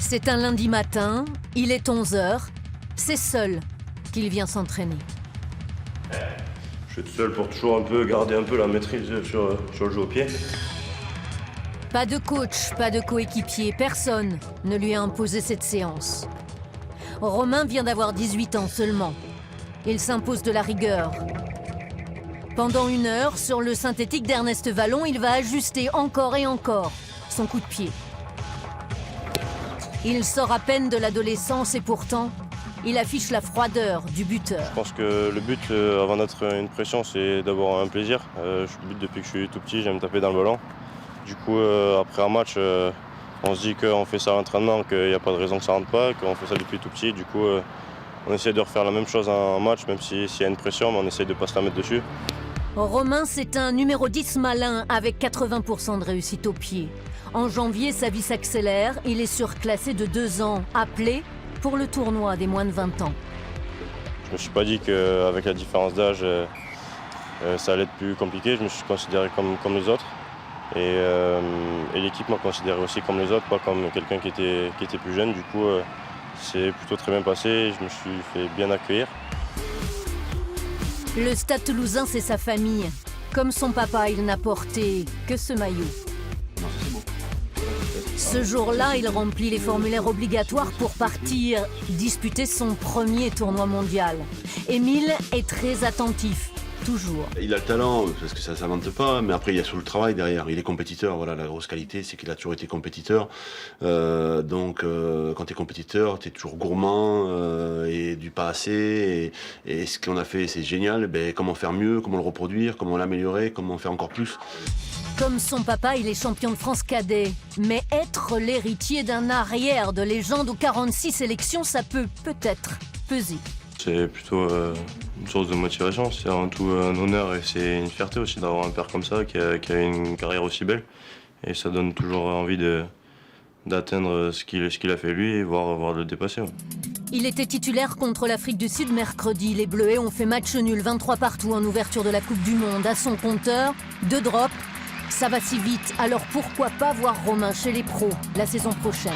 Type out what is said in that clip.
C'est un lundi matin, il est 11h, c'est seul qu'il vient s'entraîner. Je suis tout seul pour toujours garder un peu la maîtrise sur le jeu au pied. Pas de coach, pas de coéquipier, personne ne lui a imposé cette séance. Romain vient d'avoir 18 ans seulement. Il s'impose de la rigueur. Pendant 1 heure, sur le synthétique d'Ernest Vallon, il va ajuster encore et encore son coup de pied. Il sort à peine de l'adolescence et pourtant, il affiche la froideur du buteur. Je pense que le but, avant d'être une pression, c'est d'avoir un plaisir. Je bute depuis que je suis tout petit, j'aime taper dans le ballon. Du coup, après un match, on se dit qu'on fait ça à l'entraînement, qu'il n'y a pas de raison que ça ne rentre pas, qu'on fait ça depuis tout petit. Du coup, on essaie de refaire la même chose en match, même s'il y a une pression, mais on essaie de ne pas se la mettre dessus. Romain, c'est un numéro 10 malin avec 80% de réussite au pied. En janvier, sa vie s'accélère. Il est surclassé de 2 ans, appelé pour le tournoi des moins de 20 ans. Je me suis pas dit qu'avec la différence d'âge, ça allait être plus compliqué. Je me suis considéré comme les autres. Et l'équipe m'a considéré aussi comme les autres, pas comme quelqu'un qui était plus jeune. Du coup, c'est plutôt très bien passé. Je me suis fait bien accueillir. Le Stade Toulousain, c'est sa famille. Comme son papa, il n'a porté que ce maillot. Ce jour-là, il remplit les formulaires obligatoires pour partir disputer son premier tournoi mondial. Émile est très attentif, toujours. Il a le talent, parce que ça ne s'invente pas, mais après il y a sur le travail derrière. Il est compétiteur, voilà, la grosse qualité, c'est qu'il a toujours été compétiteur. Donc quand tu es compétiteur, tu es toujours gourmand et du pas assez. Et ce qu'on a fait, c'est génial. Ben, comment faire mieux, comment le reproduire, comment l'améliorer, comment faire encore plus. Comme son papa, il est champion de France cadet. Mais être l'héritier d'un arrière de légende aux 46 sélections, ça peut peut-être peser. C'est plutôt une source de motivation, c'est avant tout un honneur et c'est une fierté aussi d'avoir un père comme ça qui a une carrière aussi belle. Et ça donne toujours envie d'atteindre ce qu'il a fait lui et voir le dépasser. Ouais. Il était titulaire contre l'Afrique du Sud mercredi. Les Bleuets ont fait match nul 23 partout en ouverture de la Coupe du Monde. À son compteur, 2 drops. Ça va si vite, alors pourquoi pas voir Romain chez les pros la saison prochaine.